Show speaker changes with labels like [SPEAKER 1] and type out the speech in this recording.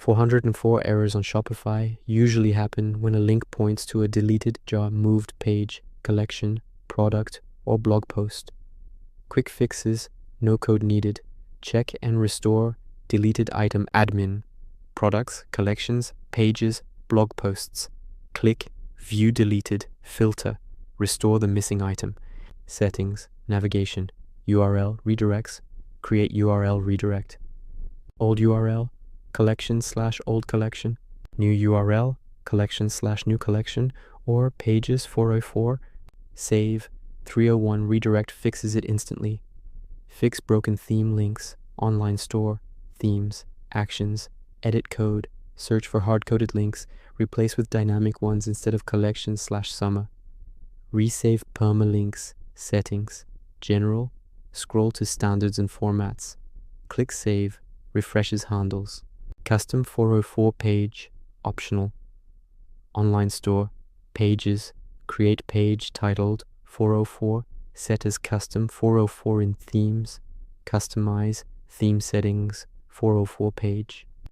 [SPEAKER 1] 404 errors on Shopify usually happen when a link points to a deleted, moved page, collection, product, or blog post. Quick fixes, no code needed. Check and restore deleted item admin, products, collections, pages, blog posts. Click View Deleted, Filter, restore the missing item. Settings, navigation, URL, redirects, create URL redirect. Old URL, collection/old collection, new URL, collection/new collection, or pages 404, save, 301 redirect fixes it instantly. Fix broken theme links, online store, themes, actions, edit code, search for hard-coded links, replace with dynamic ones instead of collection/summer. Resave permalinks, settings, general, scroll to standards and formats. Click save, refreshes handles. Custom 404 page, optional. Online store, pages, create page titled 404, set as custom 404 in themes, customize, theme settings, 404 page.